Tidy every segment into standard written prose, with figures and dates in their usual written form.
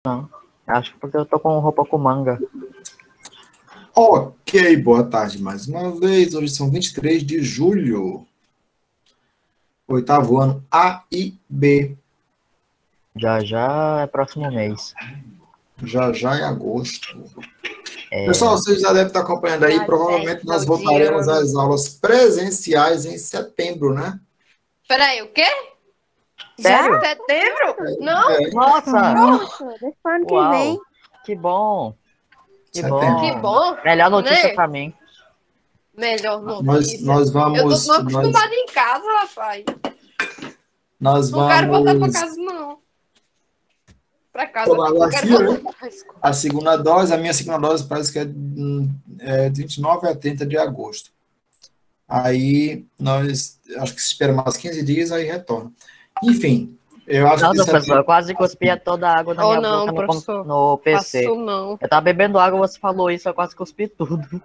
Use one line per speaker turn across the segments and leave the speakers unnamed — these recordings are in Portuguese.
Não. Acho que porque eu tô com roupa com manga.
Ok, boa tarde mais uma vez. Hoje são 23 de julho. Oitavo ano A e B.
Já já é próximo mês.
Já é agosto. Pessoal, vocês já devem estar acompanhando aí. Provavelmente nós voltaremos às aulas presenciais em setembro, né?
Peraí, o quê?
Sério?
Setembro? Não?
Nossa!
Desse ano que
Uau!
vem.
Que bom! Que
Setembro.
Que
bom!
bom.
Melhor notícia
Né?
pra mim.
Melhor
Nós
notícia.
vamos.
Eu tô tão acostumada em casa, rapaz.
Nós
Não quero voltar pra
vamos
casa, não. Pra casa.
tomar
Eu quero
vacina, né?
voltar pra escola.
A segunda dose, a minha segunda dose parece que é de 29 a 30 de agosto. Aí nós, acho que se espera mais 15 dias, aí retorna. Enfim, eu acho
Nossa,
que
professor, eu quase cuspia toda a água na minha
não,
boca
professor.
no PC.
Faço não.
Eu tava bebendo água, você falou isso, eu quase cuspi tudo.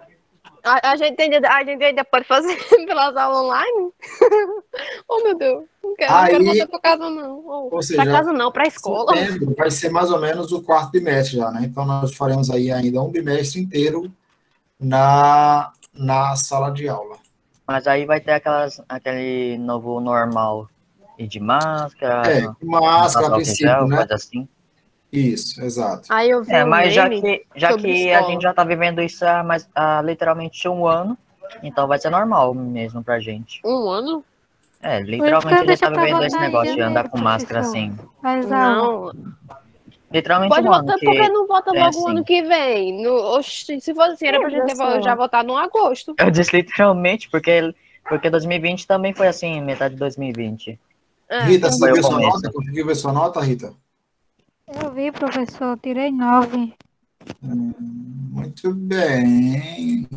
A gente ainda pode fazer pelas aulas online? Oh, meu Deus. Não quero voltar pra casa, não.
Ou
Pra
seja,
casa não, pra escola.
setembro vai ser mais ou menos o quarto bimestre já, né? Então nós faremos aí ainda um bimestre inteiro na sala de aula.
Mas aí vai ter aquele novo normal. E de máscara,
Máscara a
álcool
princípio,
gel,
né?
coisa assim.
Isso, exato.
Aí eu vi
Mas já
meme sobre
que a
escola.
gente já tá vivendo isso há literalmente um ano, então vai ser normal mesmo pra gente.
Um ano?
Literalmente a gente tá vivendo esse
votar em
negócio de andar
janeiro,
com máscara
professor.
assim.
As aulas.
Não.
Literalmente
Pode
um ano
votar,
que
porque não vota
é
logo o
assim.
ano que vem. Oxi, se fosse assim, era pra gente já votar no agosto.
Eu disse literalmente porque 2020 também foi assim, metade de 2020.
Rita, você
Foi o
viu sua
começo.
nota? Conseguiu ver sua nota, Rita?
Eu vi, professor, tirei 9.
Muito bem.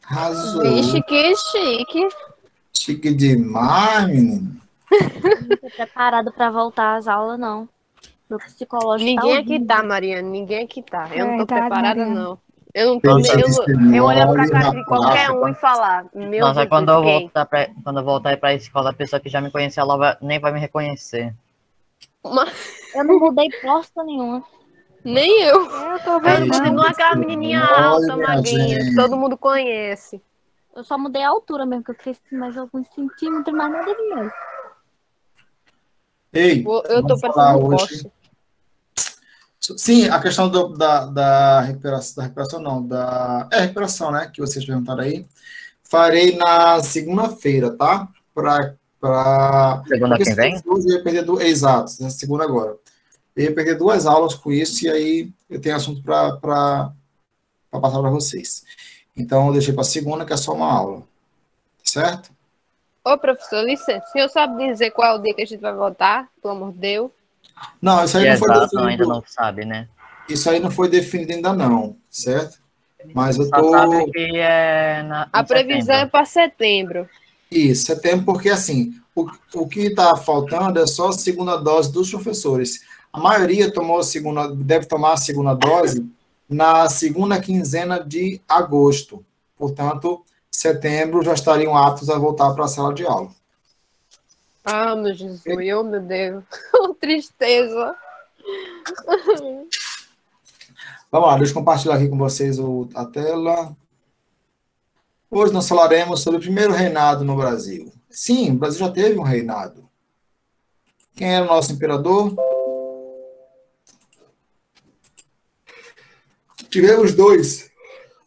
Arrasou.
Vixe, que chique.
Chique demais, menino.
Não tô preparado para voltar às aulas, não. Meu psicológico tá
Ninguém aqui
horrível.
tá, Mariana. Ninguém aqui tá. Eu não tô
Verdade,
preparada,
Mariana.
não. Eu não tô. Eu olhar pra cara de qualquer um e falar: Meu
Nossa,
Jesus,
quando eu
quem?
voltar pra escola, a pessoa que já me conhecia, nem vai me reconhecer.
Eu não mudei bosta nenhuma.
Nem eu.
Eu tô
Eu
vendo, não.
continuo aquela menininha alta, magrinha, que todo mundo conhece.
Eu só mudei a altura mesmo, que eu cresci mais alguns centímetros, mas nada demais.
Ei,
Eu tô
vamos falar
parecendo um
hoje.
poste.
Sim, a questão da recuperação não, recuperação, né, que vocês perguntaram aí. Farei na segunda-feira, tá?
Segunda que vem?
Eu ia perder exato, na segunda agora. Eu ia perder 2 aulas com isso, e aí eu tenho assunto para passar para vocês. Então, eu deixei para segunda, que é só uma aula. Certo?
Ô, professor, licença. O senhor sabe dizer qual é o dia que a gente vai votar? Pelo amor de Deus.
Não, isso aí não foi definido.
Ainda não sabe, né?
Isso aí não foi definido ainda não, certo? Mas eu
Só sabe que é
a previsão é para setembro.
Isso, setembro, porque assim, o que está faltando é só a segunda dose dos professores. A maioria deve tomar a segunda dose na segunda quinzena de agosto. Portanto, setembro já estariam aptos a voltar para a sala de aula.
Ah, meu Jesus, meu Deus. Tristeza.
Vamos lá, deixa eu compartilhar aqui com vocês a tela. Hoje nós falaremos sobre o primeiro reinado no Brasil. Sim, o Brasil já teve um reinado. Quem era o nosso imperador? Tivemos 2.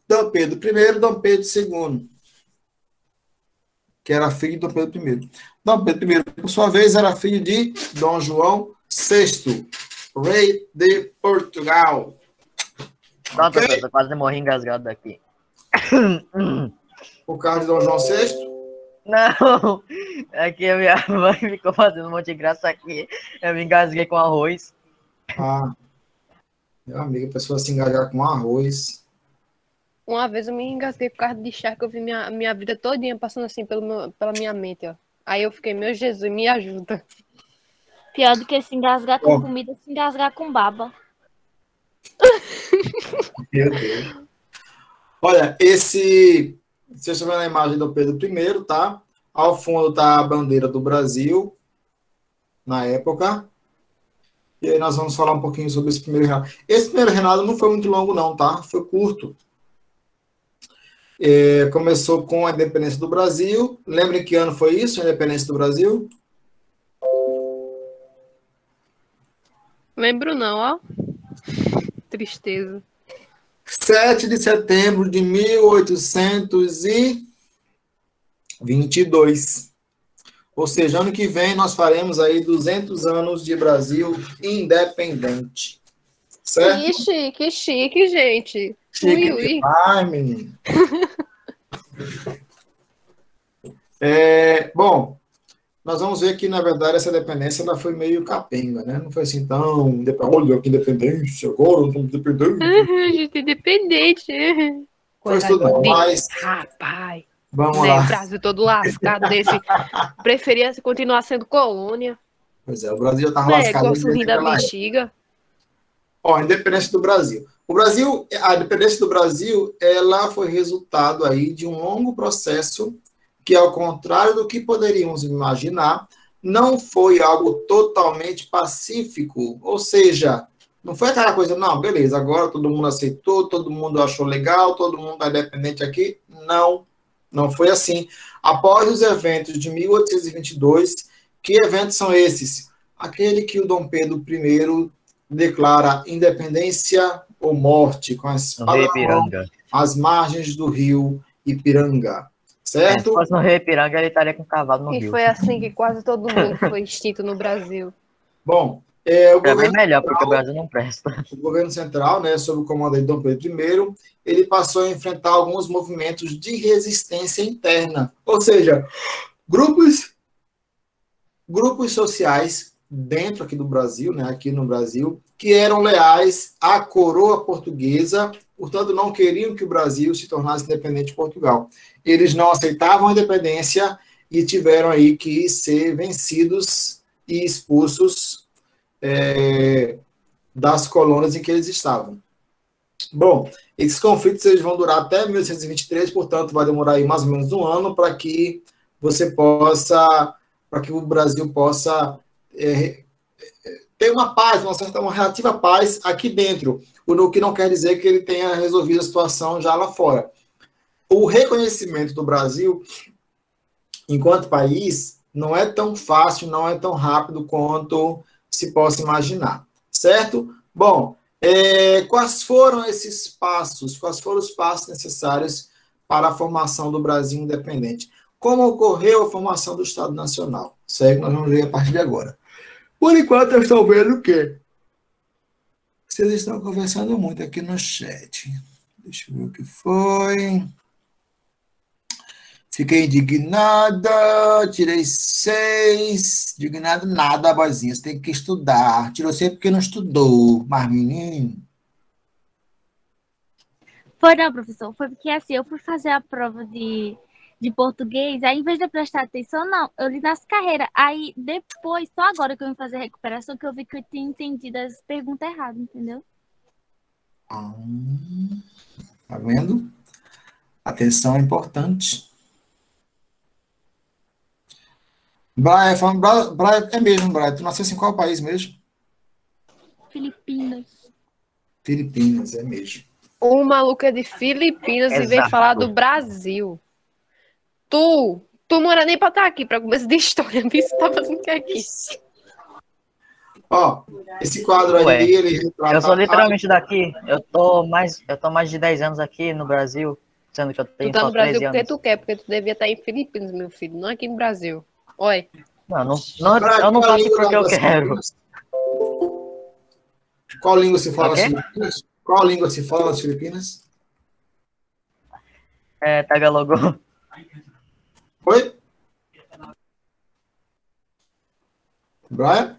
Dom Pedro I e Dom Pedro II. Que era filho de Dom Pedro I. Dom Pedro I, por sua vez, era filho de Dom João VI, rei de Portugal.
Nossa, okay? Eu quase morri engasgado daqui.
Por causa de Dom João VI?
Não, é que a minha mãe ficou fazendo um monte de graça aqui. Eu me engasguei com arroz.
Meu amigo, a pessoa se engajar com arroz.
Uma vez eu me engasguei por causa de chá, que eu vi minha vida todinha passando assim pela minha mente, ó. Aí eu fiquei, meu Jesus, me ajuda.
Pior do que se engasgar com comida, se engasgar com baba.
Meu Deus. Olha, vocês estão vendo a imagem do Pedro I, tá? Ao fundo está a bandeira do Brasil, na época. E aí nós vamos falar um pouquinho sobre esse primeiro reinado. Esse primeiro reinado não foi muito longo, não, tá? Foi curto. Começou com a independência do Brasil. Lembrem que ano foi isso, a independência do Brasil?
Lembro não, ó. Tristeza.
7 de setembro de 1822. Ou seja, ano que vem nós faremos aí 200 anos de Brasil independente. Certo?
Que chique, gente.
Chique
Ui, ui.
demais, menino. Bom, nós vamos ver que, na verdade, essa independência ela foi meio capenga, né? Não foi assim tão... Olha, que independência, agora nós somos independentes.
Gente, independente.
Foi tudo não, mas...
Rapaz.
Vamos
Né,
lá.
o Brasil todo lascado desse. Preferia continuar sendo colônia.
Pois é, o Brasil já estava
Né,
lascado.
com a sorrindo da
naquela época.
bexiga.
Ó, a independência do Brasil. A independência do Brasil, ela foi resultado aí de um longo processo que, ao contrário do que poderíamos imaginar, não foi algo totalmente pacífico. Ou seja, não foi aquela coisa, não, beleza, agora todo mundo aceitou, todo mundo achou legal, todo mundo é independente aqui. Não, não foi assim. Após os eventos de 1822, que eventos são esses? Aquele que o Dom Pedro I declara independência ou morte com a espada
Rio
na mão,
Ipiranga.
às margens do rio Ipiranga,
Se
certo?
fosse no Rio Ipiranga, ele estaria com cavalo no
E
Rio.
foi assim que quase todo mundo foi extinto no Brasil.
Bom, o
É bem
governo,
melhor, porque o Brasil não presta.
o governo central, né, sob o comando de Dom Pedro I, ele passou a enfrentar alguns movimentos de resistência interna, ou seja, grupos sociais dentro aqui do Brasil, né, aqui no Brasil, que eram leais à coroa portuguesa, portanto não queriam que o Brasil se tornasse independente de Portugal. Eles não aceitavam a independência e tiveram aí que ser vencidos e expulsos das colônias em que eles estavam. Bom, esses conflitos eles vão durar até 1823, portanto vai demorar aí mais ou menos um ano para que o Brasil possa ter uma paz, uma relativa paz aqui dentro, o que não quer dizer que ele tenha resolvido a situação já lá fora. O reconhecimento do Brasil enquanto país não é tão fácil, não é tão rápido quanto se possa imaginar, certo? Bom, quais foram esses passos, quais foram os passos necessários para a formação do Brasil independente? Como ocorreu a formação do Estado Nacional? Isso aí que nós vamos ver a partir de agora. Por enquanto, eu estou vendo o quê? Vocês estão conversando muito aqui no chat. Deixa eu ver o que foi. Fiquei indignada, tirei 6. Indignado nada, vozinha. Você tem que estudar. Tirou 6 porque não estudou. Mas, menino...
Foi não, professor. Foi porque assim, eu fui fazer a prova de português, aí em vez de eu prestar atenção, não, eu li nas carreiras. Aí depois, só agora que eu vim fazer a recuperação, que eu vi que eu tinha entendido as perguntas erradas, entendeu?
Tá vendo? Atenção é importante. Brian, é mesmo, Brian. Tu nasceu em qual país mesmo?
Filipinas.
Filipinas, é mesmo.
O maluco é de Filipinas e vem
Exato.
falar do Brasil. Tu não era nem pra estar aqui pra começar de história. Você tá fazendo o que aqui?
Ó, esse quadro aí,
Ué,
ele retrata...
Eu sou literalmente daqui. Eu tô mais de 10 anos aqui no Brasil, sendo que eu
Tu
tenho
tá
só
no Brasil
13
porque
anos.
tu quer, porque tu devia estar em Filipinas, meu filho, não aqui no Brasil. Oi.
Eu não tô aqui porque eu quero.
Qual língua se fala nas
Ok?
Filipinas? Qual língua se fala nas Filipinas?
Tagalogô.
Oi? Brian?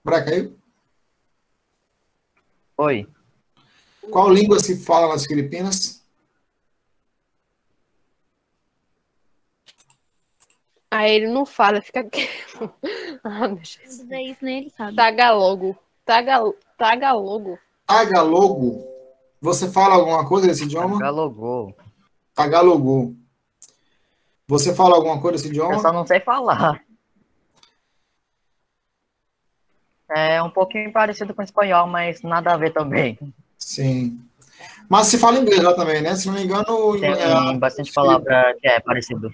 Brian, caiu?
Oi.
Qual língua se fala nas Filipinas?
Aí ele não fala, fica quieto. Ah, meu Jesus.
Tudo isso nem ele sabe.
Tagalogo. Tagalogo.
Tagalogo. Você fala alguma coisa desse idioma?
Tagalogô.
Tagalogô. Você fala alguma coisa desse
Eu só
idioma?
não sei falar. É um pouquinho parecido com o espanhol, mas nada a ver também.
Sim. Mas se fala inglês lá também, né? Se não me engano,
Tem bastante palavra que é parecido.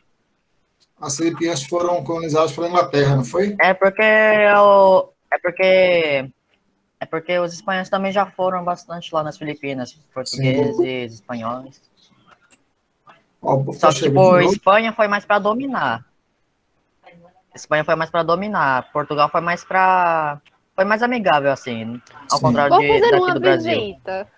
as Filipinas foram colonizadas pela Inglaterra, não foi?
É porque é porque os espanhóis também já foram bastante lá nas Filipinas, portugueses, espanhóis.
Ó, o povo
Só
tá
que,
chegando
tipo,
de novo.
Espanha foi mais pra dominar. Portugal foi mais pra. Foi mais amigável, assim. Ao
Sim.
contrário
Vou fazer
daqui
uma
do Brasil.
visita.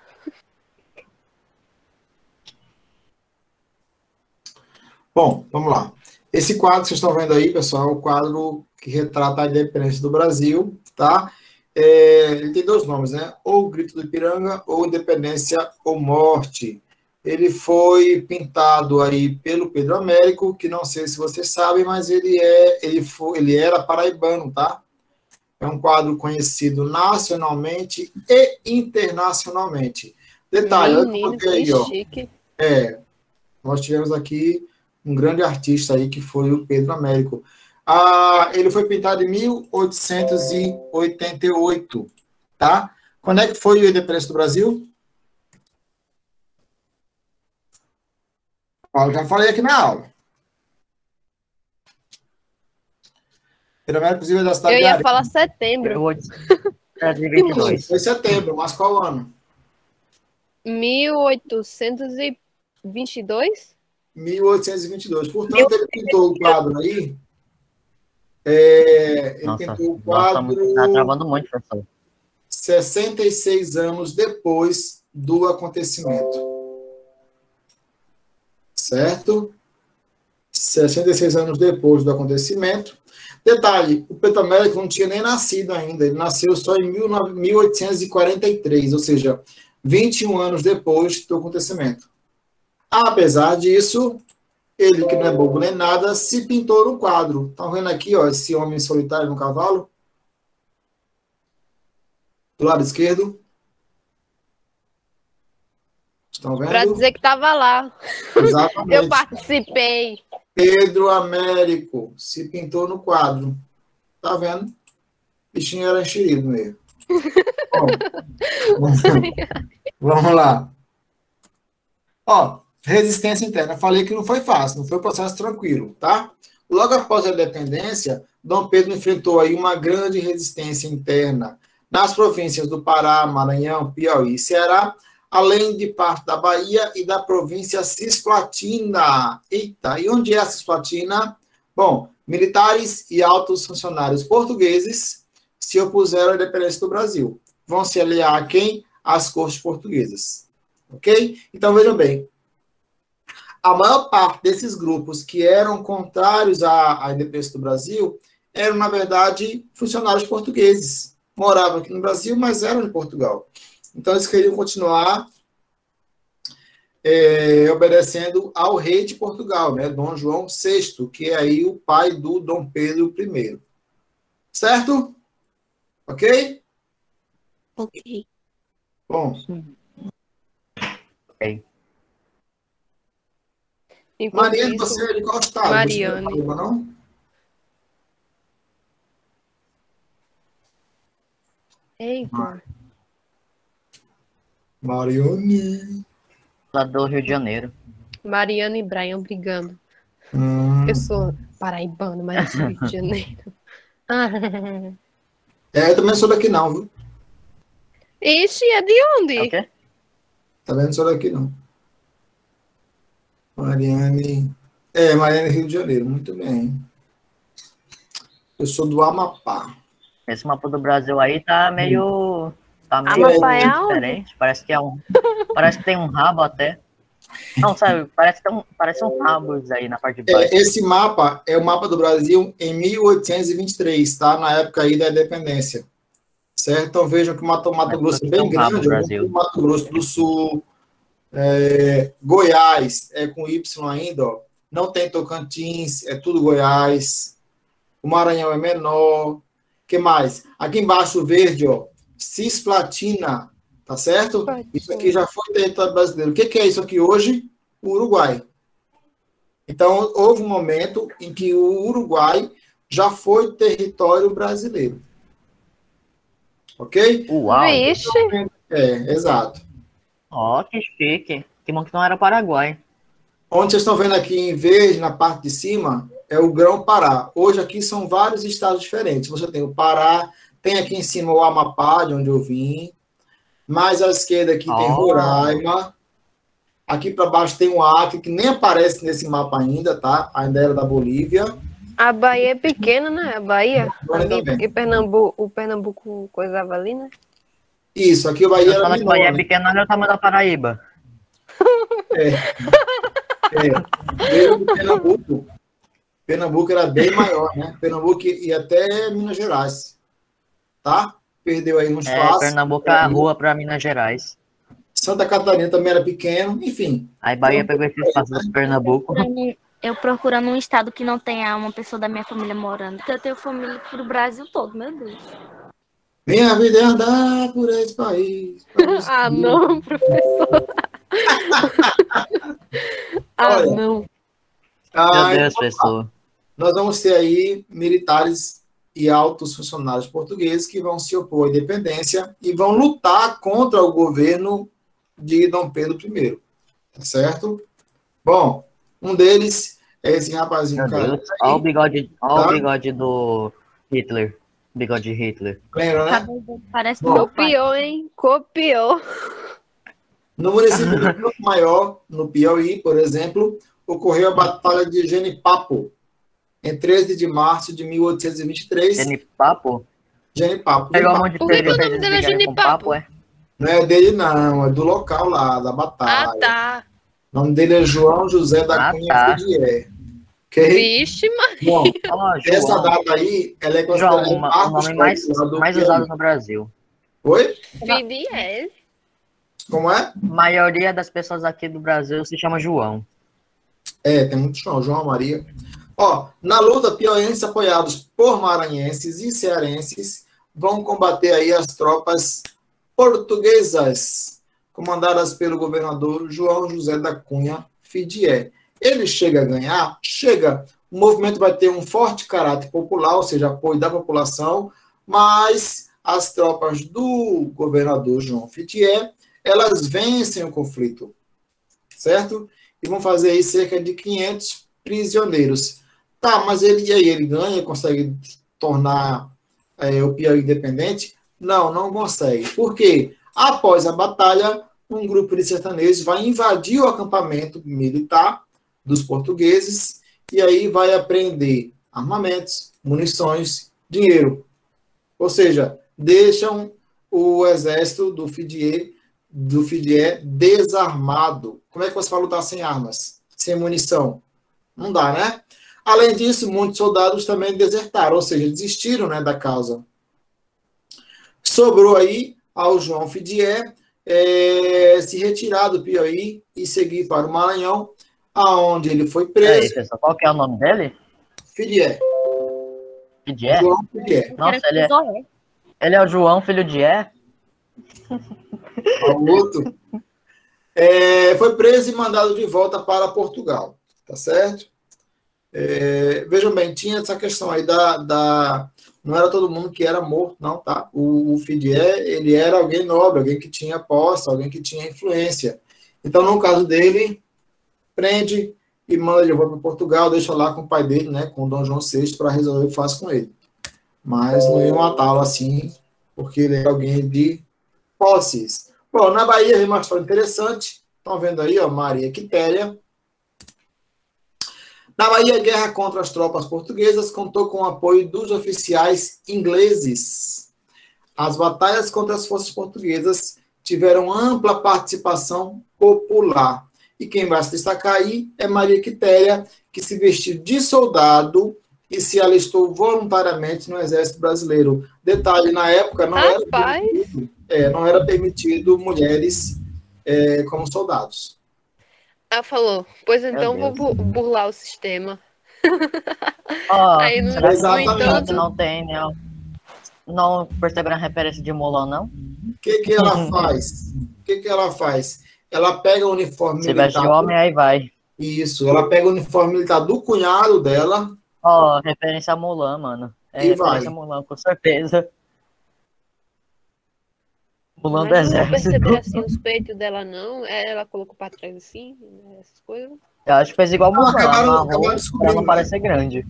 Bom, vamos lá. Esse quadro que vocês estão vendo aí, pessoal, é o quadro que retrata a independência do Brasil, tá? Ele tem dois nomes, né? Ou Grito do Ipiranga, ou Independência ou Morte. Ele foi pintado aí pelo Pedro Américo, que não sei se vocês sabem, mas ele era paraibano, tá? É um quadro conhecido nacionalmente e internacionalmente. Detalhe, olha o que eu
Menino,
coloquei aí,
que
ó.
chique.
Nós tivemos aqui um grande artista aí, que foi o Pedro Américo. Ele foi pintado em 1888, tá? Quando é que foi a independência do Brasil? Eu já falei aqui na aula. Pedro Américo, inclusive, é da cidade
Eu
de
ia
Areia.
falar setembro.
1822.
Foi setembro, mas qual ano?
1822?
1822. Portanto, ele pintou o quadro aí. Ele
Nossa,
pintou o
tá
quadro
travando muito, professor.
66 anos depois do acontecimento. Certo? 66 anos depois do acontecimento. Detalhe, o Pedro Américo não tinha nem nascido ainda, ele nasceu só em 1843, ou seja, 21 anos depois do acontecimento. Apesar disso, ele, que não é bobo nem nada, se pintou no quadro. Estão vendo aqui, ó, esse homem solitário no cavalo? Do lado esquerdo. Estão vendo?
Pra dizer que tava lá.
Exatamente.
Eu participei.
Pedro Américo se pintou no quadro. Tá vendo? O bichinho era enxerido mesmo. Bom, vamos lá. Ó, resistência interna. Falei que não foi fácil, não foi um processo tranquilo, tá? Logo após a independência, Dom Pedro enfrentou aí uma grande resistência interna nas províncias do Pará, Maranhão, Piauí e Ceará, além de parte da Bahia e da província Cisplatina. Eita, e onde é a Cisplatina? Bom, militares e altos funcionários portugueses se opuseram à independência do Brasil. Vão se aliar a quem? Às cortes portuguesas. Ok? Então, vejam bem. A maior parte desses grupos que eram contrários à independência do Brasil eram, na verdade, funcionários portugueses. Moravam aqui no Brasil, mas eram de Portugal. Então, eles queriam continuar obedecendo ao rei de Portugal, né, Dom João VI, que é aí o pai do Dom Pedro I. Certo? Ok?
Ok.
Bom,
Ok.
Enquanto
Mariane,
isso,
você é de qual estado?
Mariane.
Você não é não?
Eita.
Mariane.
Lá do Rio de Janeiro.
Mariana e Brian brigando. Eu sou paraibano, mas eu sou Rio de Janeiro.
Eu também sou daqui não, viu?
Ixi, é de onde?
É o quê?
Também não sou daqui não. Mariane. Mariane, Rio de Janeiro, muito bem. Eu sou do Amapá.
Esse mapa do Brasil aí tá meio
Amapá é aonde?
diferente. Parece que tem um rabo até. Não, sabe, parece um rabo aí na parte de baixo.
Esse mapa é o mapa do Brasil em 1823, tá? Na época aí da independência. Certo? Então vejam que o Mato Grosso é bem grande, o Mato Grosso do Sul, Goiás é com Y ainda, ó. Não tem Tocantins, é tudo Goiás. O Maranhão é menor. O que mais? Aqui embaixo, verde, ó, Cisplatina, tá certo? Isso aqui já foi território brasileiro. O que é isso aqui hoje? O Uruguai. Então, houve um momento em que o Uruguai já foi território brasileiro. Ok?
Uau.
Vixe,
Exato.
Ó, que chique. Que bom que não era Paraguai.
Onde vocês estão vendo aqui em verde, na parte de cima, é o Grão-Pará. Hoje aqui são vários estados diferentes. Você tem o Pará, tem aqui em cima o Amapá, de onde eu vim. Mais à esquerda aqui tem Roraima. Aqui para baixo tem o Acre, que nem aparece nesse mapa ainda, tá? Ainda era da Bolívia.
a Bahia é pequena, né? A Bahia.
Bahia
Ali,
também.
e Pernambuco, o Pernambuco coisava ali, né?
Isso, aqui o Bahia
Eu
era
falo que
menor,
Bahia é
né?
pequeno, olha o tamanho da Paraíba.
Mesmo Pernambuco. Pernambuco era bem maior, né? Pernambuco ia até Minas Gerais, tá? Perdeu aí um espaço.
Pernambuco é a rua para Minas Gerais.
Santa Catarina também era pequeno, enfim.
Aí Bahia pegou esse espaço do Pernambuco.
Eu procurando um estado que não tenha uma pessoa da minha família morando. Porque eu tenho família pro Brasil todo, meu Deus.
Minha vida é andar por esse país.
Ah, não, professor. Ah,
Olha,
não.
Meu
Ah,
Deus, pessoa.
nós vamos ter aí militares e altos funcionários portugueses que vão se opor à independência e vão lutar contra o governo de Dom Pedro I. Tá certo? Bom, um deles é esse rapazinho,
Meu
cara.
Deus. Olha o
Tá?
bigode do Hitler. Bigode Hitler.
Lembra, né?
Parece
Bom,
meu pai.
Copiou, hein? Copiou.
No município de Campo Maior, no Piauí, por exemplo, ocorreu a Batalha de Genipapo, em 13 de março de 1823.
Genipapo?
Genipapo.
Pegou um
Genipapo.
monte de
Por que que o
teoria
nome dele é
com
Genipapo?
papo, é?
Não é dele, não, é do local lá, da
Ah,
batalha.
tá.
O nome dele é João José da
Ah,
Cunha
tá.
Fidier. Ok?
Vixe, mas
Bom,
Ó,
essa
João.
data aí, ela é
João,
considerada
o
marco
nome mais
histórico lá do
usado
Piauí.
no Brasil.
Oi?
Fidiel.
Como é?
A maioria das pessoas aqui do Brasil se chama João.
Tem muito João, João Maria. Ó, na luta, piauienses apoiados por maranhenses e cearenses vão combater aí as tropas portuguesas, comandadas pelo governador João José da Cunha Fidier. Ele chega a ganhar? Chega. O movimento vai ter um forte caráter popular, ou seja, apoio da população, mas as tropas do governador João Fidier, elas vencem o conflito, certo? E vão fazer aí cerca de 500 prisioneiros. Tá, mas ele ganha, consegue tornar o Piauí independente? Não, não consegue. Por quê? Após a batalha, um grupo de sertanejos vai invadir o acampamento militar dos portugueses e aí vai apreender armamentos, munições, dinheiro. Ou seja, deixam o exército do Fidier desarmado. Como é que você vai lutar sem armas, sem munição? Não dá, né? Além disso, muitos soldados também desertaram, ou seja, desistiram, né, da causa. Sobrou aí ao João Fidier se retirar do Piauí e seguir para o Maranhão, aonde ele foi preso.
Pessoal, qual que é o nome dele?
Fidier.
Fidier?
João Fidier.
Nossa, ele é o João, filho de É?
O outro. Foi preso e mandado de volta para Portugal. Tá certo? Vejam bem, tinha essa questão aí não era todo mundo que era morto, não, tá? O Fidier, ele era alguém nobre, alguém que tinha posse, alguém que tinha influência. Então, no caso dele, prende e manda ele para Portugal, deixa lá com o pai dele, né, com o Dom João VI, para resolver o que faz com ele. Mas não ia matá-lo assim, porque ele era alguém de posses. Bom, na Bahia vem uma história interessante. Estão vendo aí, ó, Maria Quitéria. Na Bahia, a guerra contra as tropas portuguesas contou com o apoio dos oficiais ingleses. As batalhas contra as forças portuguesas tiveram ampla participação popular. E quem vai se destacar aí é Maria Quitéria, que se vestiu de soldado e se alistou voluntariamente no Exército Brasileiro. Detalhe, na época não era permitido mulheres como soldados.
Ela falou, pois então
Meu
vou burlar o sistema.
Ó,
Aí, no
Exatamente.
entanto,
não tem, né? Não perceberam a referência de Mulan, não?
O que ela faz? Ela pega o uniforme
Se veste de homem, aí vai.
Isso, ela pega o uniforme militar do cunhado dela.
Ó, referência a Mulan, mano.
E
Referência
vai.
a Mulan, com certeza. Pulando do
Mas não
exército.
perceberam assim os peitos dela, não. Ela colocou pra trás assim, né, essas coisas.
Eu acho que fez igual Mulan,
acabaram
amarrou pra
descobrindo,
não
né?
parecer grande.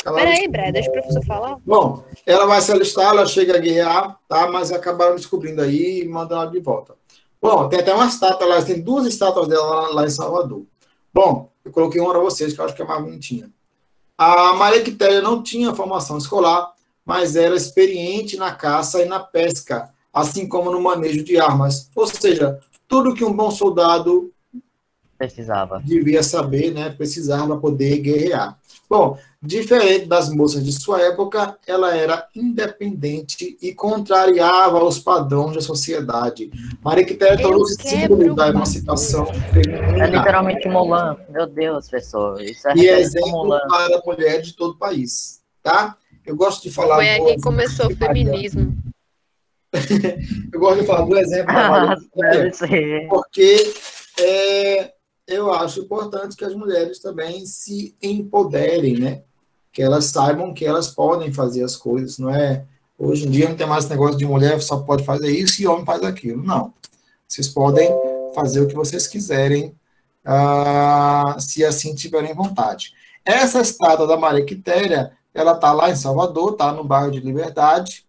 Peraí, Bré, deixa o professor falar.
Bom, ela vai se alistar, ela chega a guerrear, tá? Mas acabaram descobrindo aí e mandam ela de volta. Bom, tem até uma estátua lá, tem 2 estátuas dela lá em Salvador. Bom, eu coloquei uma para vocês, que eu acho que é mais bonitinha. A Maria Quitéria não tinha formação escolar, mas era experiente na caça e na pesca, assim como no manejo de armas. Ou seja, tudo que um bom soldado
Precisava.
devia saber, né, precisava para poder guerrear. Bom, diferente das moças de sua época, ela era independente e contrariava os padrões da sociedade. Maria Quitéria tornou-se símbolo da emancipação
É
feminina
literalmente Mulan. Meu Deus, pessoal. Isso é
e
referência a
exemplo
Mulan.
para mulheres de todo o país, tá? Eu gosto de falar
Foi aí
do
que começou o feminismo.
eu gosto de falar do exemplo da Maria Quitéria,
Deve ser.
porque eu acho importante que as mulheres também se empoderem, né? Que elas saibam que elas podem fazer as coisas, não é? Hoje em dia não tem mais esse negócio de mulher só pode fazer isso e homem faz aquilo. Não. Vocês podem fazer o que vocês quiserem, se assim tiverem vontade. Essa estátua da Maria Quitéria, ela está lá em Salvador, está no bairro de Liberdade,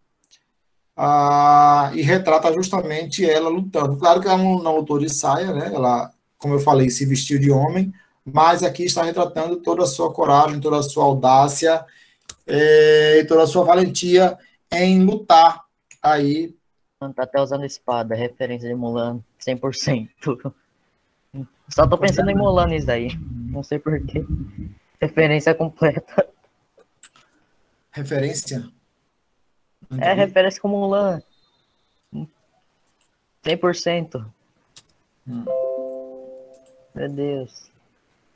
e retrata justamente ela lutando. Claro que ela não lutou de saia, né? Ela, como eu falei, se vestiu de homem, mas aqui está retratando toda a sua coragem, toda a sua audácia, e toda a sua valentia em lutar aí.
Tá até usando espada, referência de Mulan 100%. Só tô pensando em Mulan nisso daí. Não sei porquê. Referência completa.
Referência?
É referência com Mulan. 100%. Meu Deus.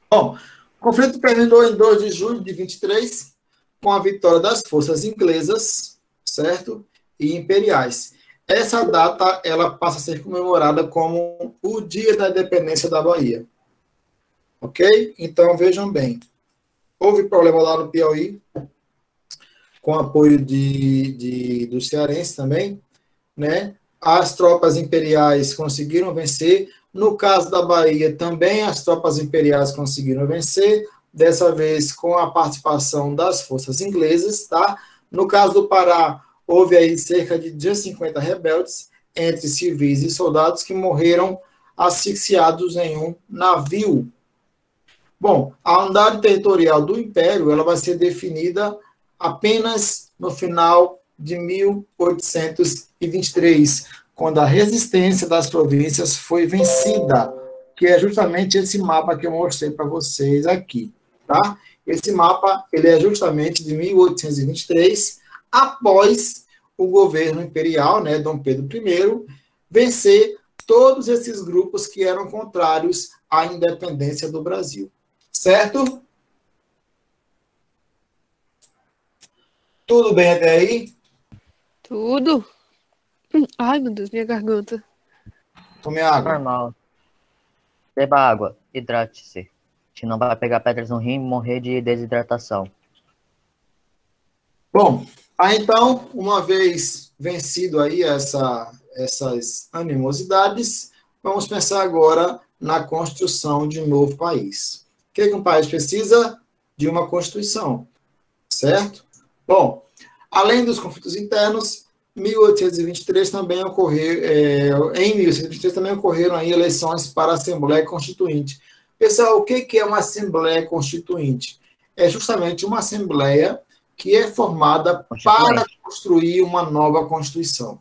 Bom, o conflito terminou em 2 de julho de 23, com a vitória das forças inglesas, certo? E imperiais. Essa data, ela passa a ser comemorada como o Dia da Independência da Bahia. Ok? Então, vejam bem. Houve problema lá no Piauí, com apoio dos cearenses também, né? As tropas imperiais conseguiram vencer. No caso da Bahia, também as tropas imperiais conseguiram vencer, dessa vez com a participação das forças inglesas, tá? No caso do Pará, houve aí cerca de 250 rebeldes, entre civis e soldados, que morreram asfixiados em um navio. Bom, a unidade territorial do Império, ela vai ser definida apenas no final de 1823, quando a resistência das províncias foi vencida, que é justamente esse mapa que eu mostrei para vocês aqui, tá? Esse mapa, ele é justamente de 1823, após o governo imperial, né, Dom Pedro I, vencer todos esses grupos que eram contrários à independência do Brasil. Certo? Tudo bem até aí?
Tudo. Ai, meu Deus, minha garganta.
Tome água.
Normal. Beba água. Hidrate-se. Senão vai pegar pedras no rim e morrer de desidratação.
Bom, então, uma vez vencido aí essas animosidades, vamos pensar agora na construção de um novo país. O que um país precisa? De uma Constituição, certo? Bom, além dos conflitos internos, em 1823 também ocorreram aí eleições para a Assembleia Constituinte. Pessoal, o que é uma Assembleia Constituinte? É justamente uma Assembleia que é formada para construir uma nova Constituição.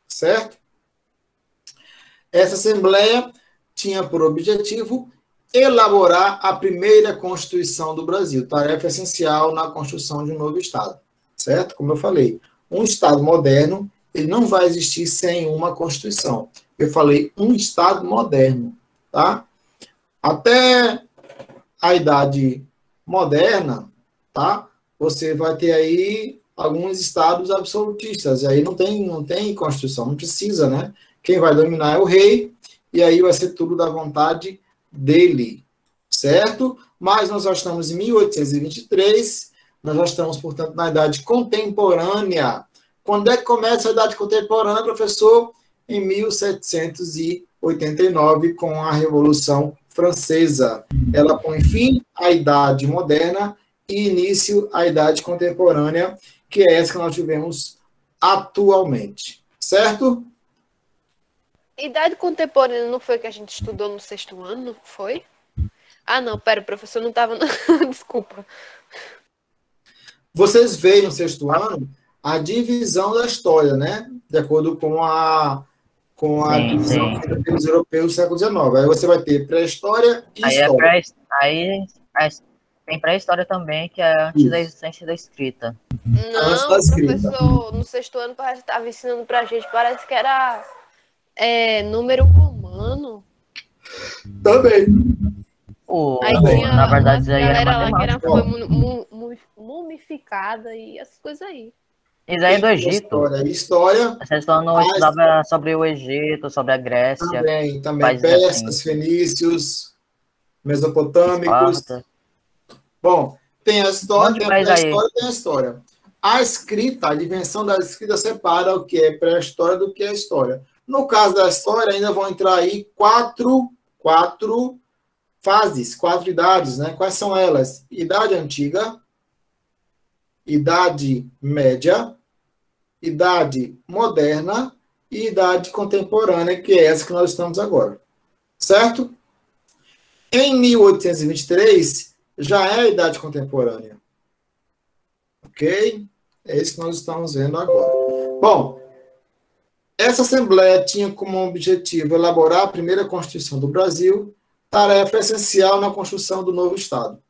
Certo? Essa Assembleia tinha por objetivo elaborar a primeira Constituição do Brasil, tarefa essencial na construção de um novo Estado. Certo? Como eu falei, um Estado moderno, ele não vai existir sem uma Constituição. Eu falei um Estado moderno, tá? Até a idade moderna, tá? Você vai ter aí alguns estados absolutistas, e aí não tem Constituição, não precisa, né? Quem vai dominar é o rei, e aí vai ser tudo da vontade dele, certo? Mas nós já estamos em 1823, nós já estamos, portanto, na idade contemporânea, Quando é que começa a Idade Contemporânea, professor? Em 1789, com a Revolução Francesa. Ela põe fim à Idade Moderna e início à Idade Contemporânea, que é essa que nós vivemos atualmente. Certo?
Idade contemporânea não foi o que a gente estudou no 6º ano, não foi? Ah, não, pera, o professor não estava... Desculpa.
Vocês veem no 6º ano a divisão da história, né? De acordo com a divisão feita pelos europeus do século XIX. Aí você vai ter pré-história e história.
Tem pré-história também, que é antes da existência da escrita.
Não, o professor, no 6º ano, parece que estava ensinando pra gente, parece que era número romano.
Também.
Aí tinha
na verdade, isso aí era
galera lá que era,
matemática.
foi mumificada e essas coisas aí.
Isso aí é do Egito.
História.
Vocês não estudava sobre o Egito, sobre a Grécia.
Também persas, assim, fenícios, mesopotâmicos.
Esparta.
Bom, tem a história, tem a
história.
A escrita, a dimensão da escrita separa o que é pré-história do que é história. No caso da história, ainda vão entrar aí quatro fases, 4 idades, né? Quais são elas? Idade antiga, idade média, idade moderna e idade contemporânea, que é essa que nós estamos agora. Certo? Em 1823, já é a idade contemporânea. Ok? É isso que nós estamos vendo agora. Bom, essa Assembleia tinha como objetivo elaborar a primeira Constituição do Brasil, tarefa essencial na construção do novo Estado.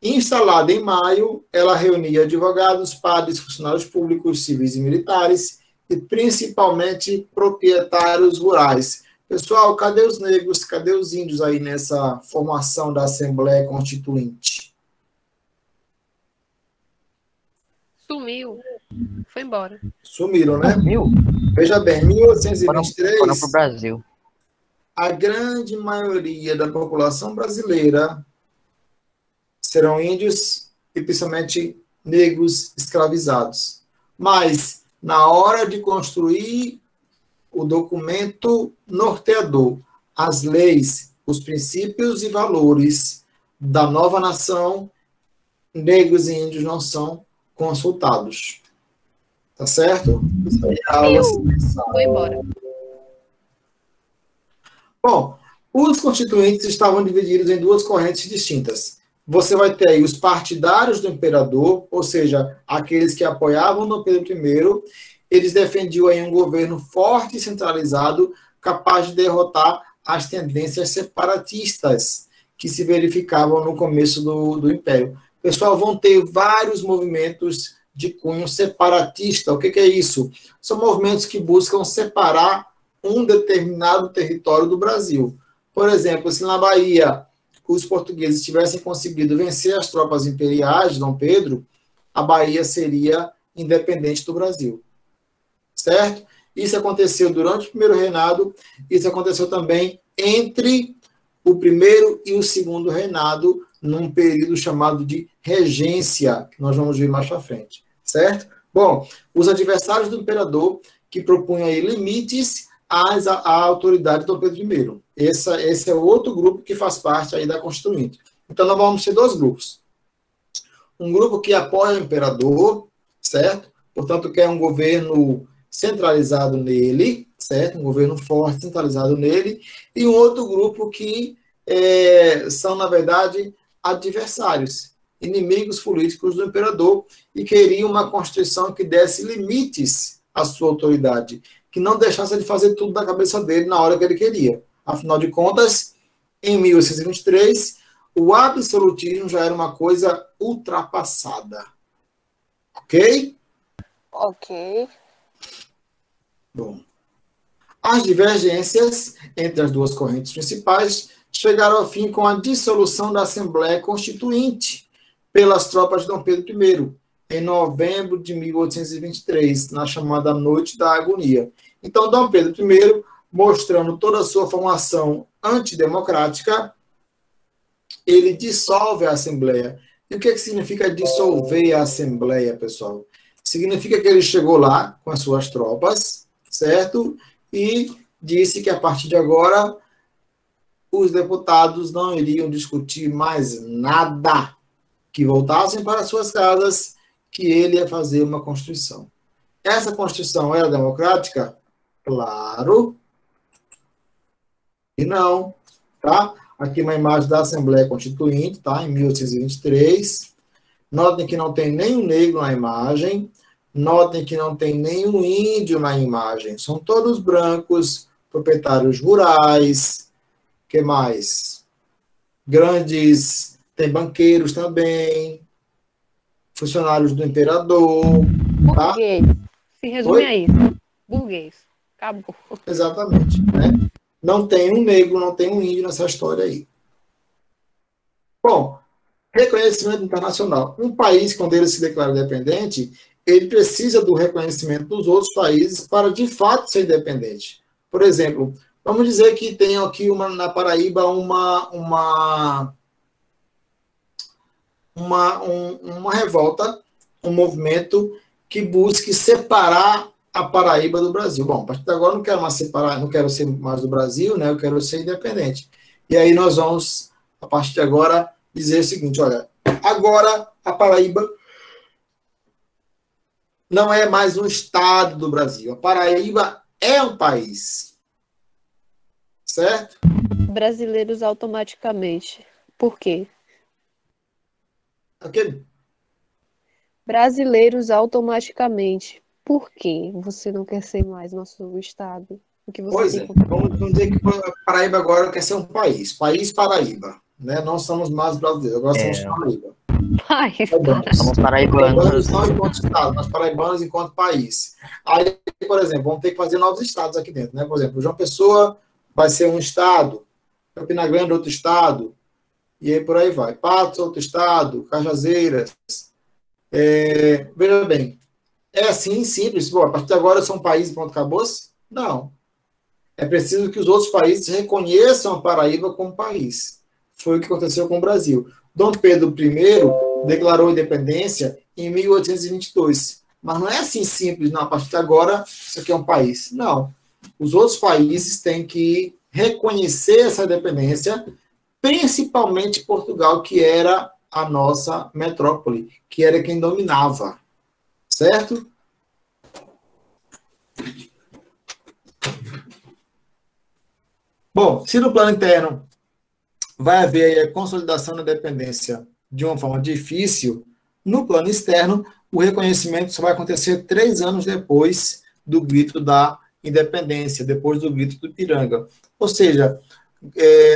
Instalada em maio, ela reunia advogados, padres, funcionários públicos, civis e militares, e principalmente proprietários rurais. Pessoal, cadê os negros, cadê os índios aí nessa formação da Assembleia Constituinte?
Sumiu. Foi embora.
Sumiram, né?
Sumiu?
Veja bem, 1823...
Foram para o Brasil.
A grande maioria da população brasileira serão índios e principalmente negros escravizados. Mas, na hora de construir o documento norteador, as leis, os princípios e valores da nova nação, negros e índios não são consultados. Tá certo? Isso aí é algo assim.
Foi embora.
Bom, os constituintes estavam divididos em 2 correntes distintas. Você vai ter aí os partidários do imperador, ou seja, aqueles que apoiavam Dom Pedro I, eles defendiam aí um governo forte e centralizado, capaz de derrotar as tendências separatistas que se verificavam no começo do Império. Pessoal, vão ter vários movimentos de cunho separatista. O que é isso? São movimentos que buscam separar um determinado território do Brasil. Por exemplo, se na Bahia os portugueses tivessem conseguido vencer as tropas imperiais de Dom Pedro, a Bahia seria independente do Brasil. Certo? Isso aconteceu durante o primeiro reinado, isso aconteceu também entre o primeiro e o segundo reinado, num período chamado de regência, que nós vamos ver mais para frente. Certo? Bom, os adversários do imperador que propunham aí limites à autoridade de Dom Pedro I. Esse é outro grupo que faz parte aí da Constituinte. Então, nós vamos ter 2 grupos. Um grupo que apoia o imperador, certo? Portanto, quer um governo centralizado nele, certo? Um governo forte, centralizado nele. E um outro grupo que são, na verdade, adversários, inimigos políticos do imperador, e queriam uma Constituição que desse limites à sua autoridade, que não deixasse ele fazer tudo da cabeça dele na hora que ele queria. Afinal de contas, em 1823, o absolutismo já era uma coisa ultrapassada. Ok?
Ok.
Bom. As divergências entre as 2 correntes principais chegaram ao fim com a dissolução da Assembleia Constituinte pelas tropas de Dom Pedro I, em novembro de 1823, na chamada Noite da Agonia. Então, Dom Pedro I, mostrando toda a sua formação antidemocrática, ele dissolve a Assembleia. E o que significa dissolver a Assembleia, pessoal? Significa que ele chegou lá com as suas tropas, certo? E disse que a partir de agora os deputados não iriam discutir mais nada, que voltassem para suas casas, que ele ia fazer uma Constituição. Essa Constituição era democrática? Claro que não, tá? Aqui uma imagem da Assembleia Constituinte, tá? Em 1823. Notem que não tem nenhum negro na imagem. Notem que não tem nenhum índio na imagem. São todos brancos, proprietários rurais. Que mais? Grandes, tem banqueiros também, funcionários do imperador. Tá?
Burguês. Se resume
Oi?
a isso. Burguês. Acabou.
Exatamente, né? Não tem um negro, não tem um índio nessa história aí. Bom, reconhecimento internacional. Um país, quando ele se declara independente, ele precisa do reconhecimento dos outros países para, de fato, ser independente. Por exemplo, vamos dizer que tem aqui na Paraíba uma revolta, um movimento que busque separar a Paraíba do Brasil. Bom, a partir de agora eu não quero mais separar, não quero ser mais do Brasil, né? Eu quero ser independente. E aí nós vamos, a partir de agora, dizer o seguinte, olha, agora a Paraíba não é mais um estado do Brasil. A Paraíba é um país. Certo?
Brasileiros automaticamente. Por quê?
Ok.
Brasileiros automaticamente. Por que você não quer ser mais nosso estado? O que você
Pois
tem
é.
contra-
Vamos dizer que a Paraíba agora quer ser um país. País Paraíba. Né? Não somos mais brasileiros, agora somos Paraíba.
Ai,
Somos
Paraibanos
paraibanos.
não enquanto estado, mas paraibanos enquanto país. Aí, por exemplo, vamos ter que fazer novos estados aqui dentro. Né? Por exemplo, João Pessoa vai ser um estado, Campina Grande outro estado, e aí por aí vai. Patos outro estado, Cajazeiras. Veja bem, é assim, simples. Bom, a partir de agora são países, pronto, acabou-se? Não. É preciso que os outros países reconheçam a Paraíba como país. Foi o que aconteceu com o Brasil. Dom Pedro I declarou independência em 1822. Mas não é assim simples, não. A partir de agora, isso aqui é um país. Não. Os outros países têm que reconhecer essa independência, principalmente Portugal, que era a nossa metrópole, que era quem dominava. Certo? Bom, se no plano interno vai haver aí a consolidação da independência de uma forma difícil, no plano externo, o reconhecimento só vai acontecer 3 anos depois do grito da independência, depois do grito do Ipiranga. Ou seja,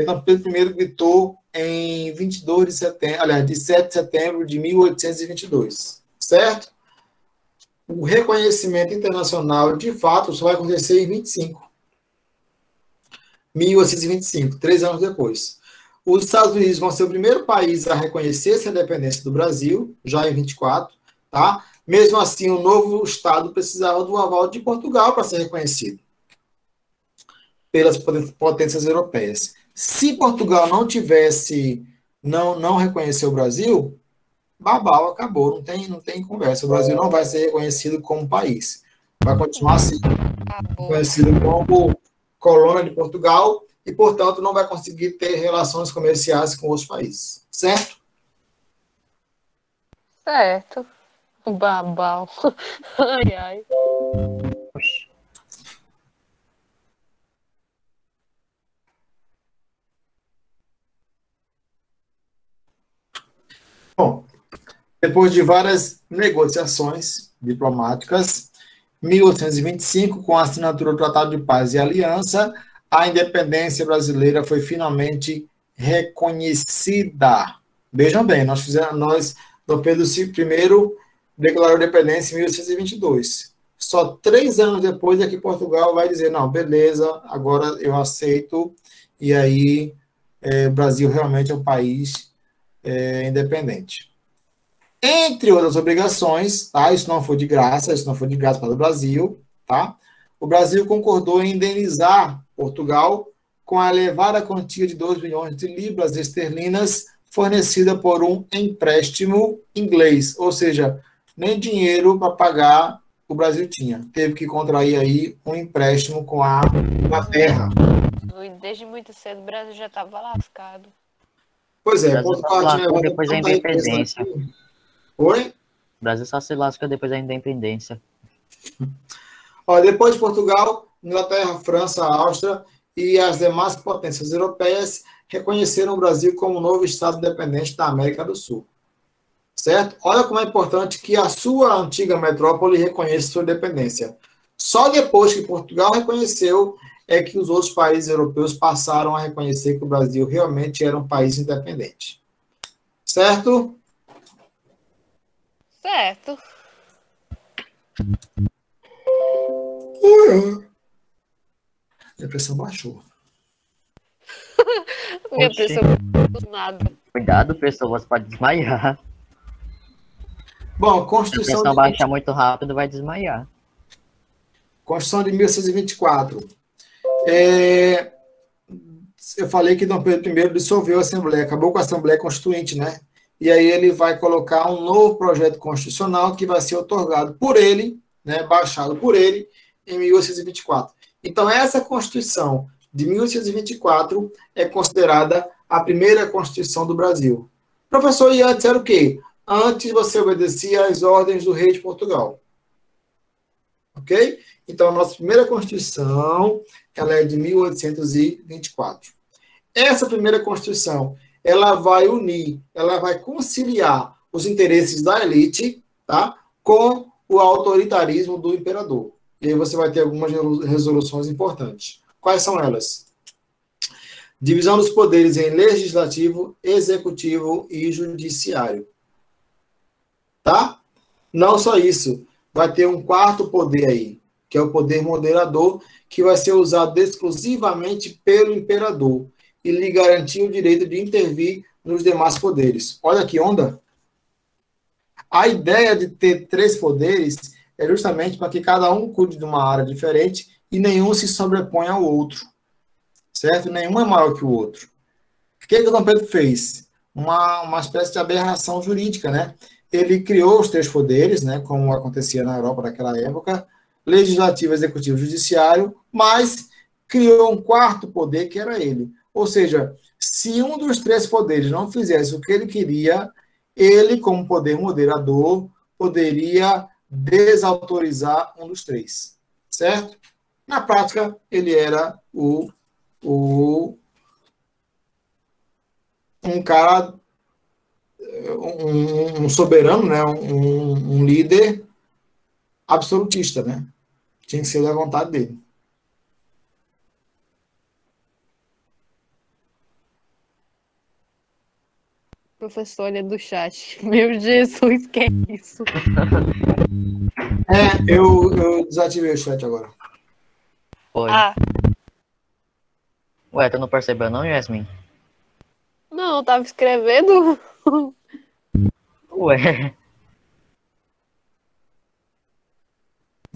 Dom Pedro I gritou em 22 de setembro, aliás, de 7 de setembro de 1822, certo? O reconhecimento internacional, de fato, só vai acontecer em 1825, 3 anos depois. Os Estados Unidos vão ser o primeiro país a reconhecer essa independência do Brasil, já em 24, tá? Mesmo assim, o novo Estado precisava do aval de Portugal para ser reconhecido pelas potências europeias. Se Portugal não tivesse, não reconhecer o Brasil, babau, acabou, não tem conversa. O Brasil não vai ser reconhecido como país. Vai continuar sendo reconhecido como colônia de Portugal e, portanto, não vai conseguir ter relações comerciais com outros países. Certo?
certo. Babau. Ai, ai.
Bom, depois de várias negociações diplomáticas, 1825, com a assinatura do Tratado de Paz e Aliança, a independência brasileira foi finalmente reconhecida. Vejam bem, Dom Pedro I declarou independência em 1822. Só 3 anos depois é que Portugal vai dizer, não, beleza, agora eu aceito, e aí o Brasil realmente é um país independente. Entre outras obrigações, tá? Isso não foi de graça para o Brasil, tá? O Brasil concordou em indenizar Portugal com a elevada quantia de 2 milhões de libras esterlinas fornecida por um empréstimo inglês, ou seja, nem dinheiro para pagar o Brasil tinha. Teve que contrair aí um empréstimo com a Inglaterra.
Desde muito cedo o Brasil já estava lascado.
Pois
O
é,
Brasil só se
Portugal tinha
lascou
levado
depois da
tanta riqueza
independência.
aqui. Oi?
O Brasil só se lasca depois da independência.
Ó, depois de Portugal, Inglaterra, França, Áustria e as demais potências europeias reconheceram o Brasil como um novo Estado independente da América do Sul. Certo? Olha como é importante que a sua antiga metrópole reconheça sua independência. Só depois que Portugal reconheceu é que os outros países europeus passaram a reconhecer que o Brasil realmente era um país independente. Certo?
Certo.
Minha pressão baixou.
Minha
Oxi.
pressão não nada.
Cuidado, pessoas, pode desmaiar.
Bom,
Se a
Constituição
pressão
de
baixar muito rápido, vai desmaiar.
Constituição de 1624. Eu falei que Dom Pedro I dissolveu a Assembleia, acabou com a Assembleia Constituinte, né? E aí ele vai colocar um novo projeto constitucional que vai ser otorgado por ele, né, baixado por ele, em 1824. Então, essa Constituição de 1824 é considerada a primeira Constituição do Brasil. Professor, e antes era o quê? Antes você obedecia às ordens do rei de Portugal. Ok? Então, a nossa primeira Constituição, ela é de 1824. Essa primeira Constituição, ela vai unir, ela vai conciliar os interesses da elite, tá, com o autoritarismo do imperador. E aí você vai ter algumas resoluções importantes. Quais são elas? Divisão dos poderes em legislativo, executivo e judiciário. Tá? Não só isso, vai ter um quarto poder aí, que é o poder moderador, que vai ser usado exclusivamente pelo imperador e lhe garantir o direito de intervir nos demais poderes. Olha que onda! A ideia de ter 3 poderes é justamente para que cada um cuide de uma área diferente e nenhum se sobreponha ao outro. Certo? Nenhum é maior que o outro. O que o Dom Pedro fez? Uma espécie de aberração jurídica, né? Ele criou os 3 poderes, né, como acontecia na Europa naquela época, legislativo, executivo, judiciário, mas criou um quarto poder que era ele. Ou seja, se um dos 3 poderes não fizesse o que ele queria, ele, como poder moderador, poderia desautorizar um dos 3. Certo? Na prática, ele era um cara, um soberano, né? um líder absolutista, né? Tinha que ser da vontade dele.
Professor, olha do chat. Meu Jesus, que é isso?
Eu desativei o chat agora.
Foi.
Ah,
Ué, tu não percebeu não, Yasmin?
não, eu tava escrevendo.
Ué,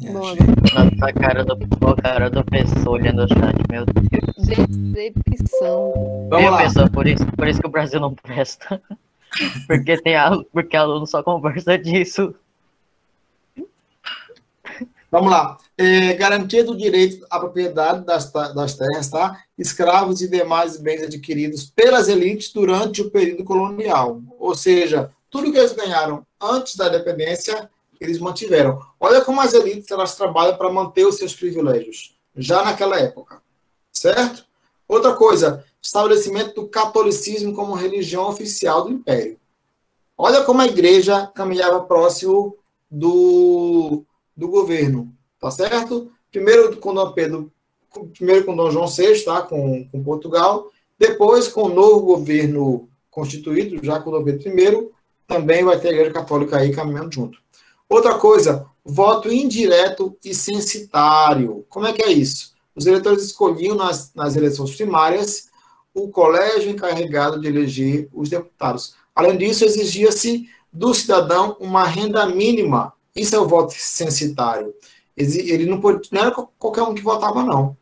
Bom,
nossa, a cara do pessoa olhando o chat, meu Deus.
decepção.
Vamos
Viu,
lá.
pessoa, por isso que o Brasil não presta. Porque aluno só conversa disso.
Vamos lá. Garantia do direito à propriedade das terras, tá? Escravos e demais bens adquiridos pelas elites durante o período colonial. Ou seja, tudo que eles ganharam antes da independência, eles mantiveram. Olha como as elites elas trabalham para manter os seus privilégios, já naquela época. Certo? Outra coisa, estabelecimento do catolicismo como religião oficial do Império. Olha como a igreja caminhava próximo do governo, tá certo? Primeiro com Dom Pedro, primeiro com Dom João VI, tá? com Portugal, depois com o novo governo constituído, já com Dom Pedro I, também vai ter a igreja católica aí caminhando junto. Outra coisa, voto indireto e censitário. Como é que é isso? Os eleitores escolhiam nas eleições primárias o colégio encarregado de eleger os deputados. Além disso, exigia-se do cidadão uma renda mínima. Isso é o voto censitário. Ele não era qualquer um que votava, não.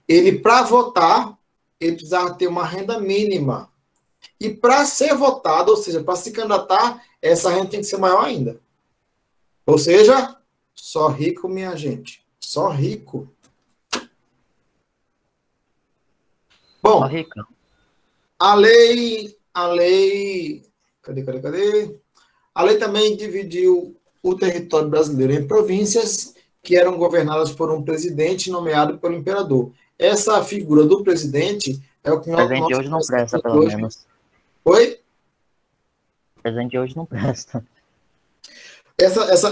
Ele, para votar, ele precisava ter uma renda mínima. E para ser votado, ou seja, para se candidatar, essa renda tem que ser maior ainda. Ou seja, só rico, minha gente. Só rico.
Ó,
Bom,
rica.
a lei, cadê? A lei também dividiu o território brasileiro em províncias que eram governadas por um presidente nomeado pelo imperador. Essa figura do presidente é o que
O presente de
nós
hoje não presta,
conhecemos
pelo
hoje.
menos.
Oi?
O presente de hoje não presta.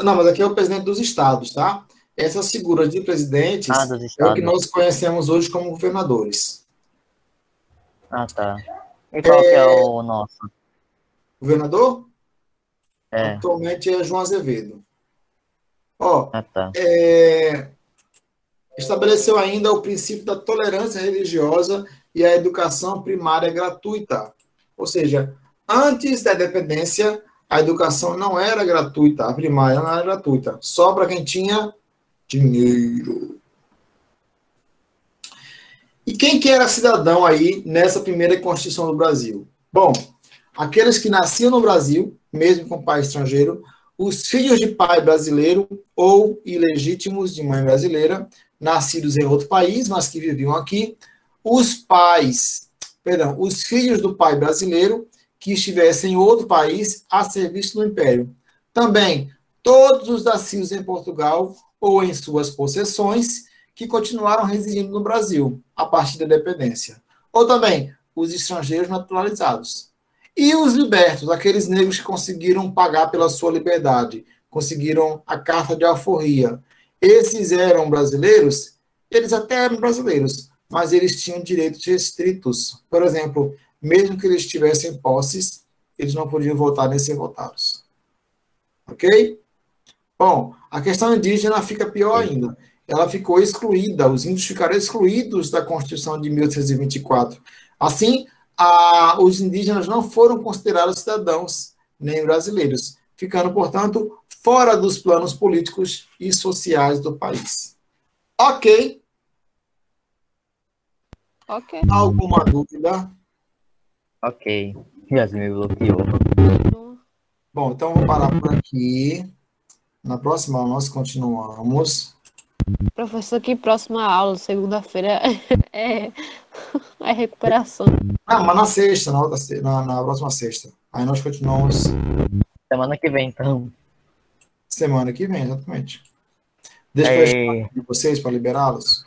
Não, mas aqui é o presidente dos estados, tá? Essas figuras de presidentes
Ah, dos
é o que
estados.
nós conhecemos hoje como governadores.
Ah, tá. E qual que é o nosso?
Governador?
É,
Atualmente é João Azevedo. Ó,
ah, tá.
estabeleceu ainda o princípio da tolerância religiosa e a educação primária gratuita. Ou seja, antes da independência, a educação não era gratuita, a primária não era gratuita, só para quem tinha dinheiro. E quem que era cidadão aí nessa primeira Constituição do Brasil? Bom, aqueles que nasciam no Brasil, mesmo com pai estrangeiro, os filhos de pai brasileiro ou ilegítimos de mãe brasileira, nascidos em outro país, mas que viviam aqui, os filhos do pai brasileiro que estivessem em outro país a serviço do Império. Também todos os nascidos em Portugal ou em suas possessões que continuaram residindo no Brasil a partir da independência. Ou também os estrangeiros naturalizados. E os libertos, aqueles negros que conseguiram pagar pela sua liberdade, conseguiram a carta de alforria. Esses eram brasileiros? Eles até eram brasileiros, mas eles tinham direitos restritos. Por exemplo, mesmo que eles tivessem posses, eles não podiam votar nem ser votados. Ok? Bom, a questão indígena fica pior ainda. Ela ficou excluída, os índios ficaram excluídos da Constituição de 1824. Assim, os indígenas não foram considerados cidadãos nem brasileiros, ficando, portanto, fora dos planos políticos e sociais do país. Ok?
Ok.
Alguma dúvida?
Ok. Yasmin me bloqueou.
Bom, então vou parar por aqui. Na próxima aula nós continuamos.
Professor, que próxima aula, segunda-feira, é recuperação.
Ah, mas na sexta, na próxima sexta. Aí nós continuamos
Semana que vem, então.
semana que vem, exatamente. Deixa eu
É,
fechar com vocês para liberá-los.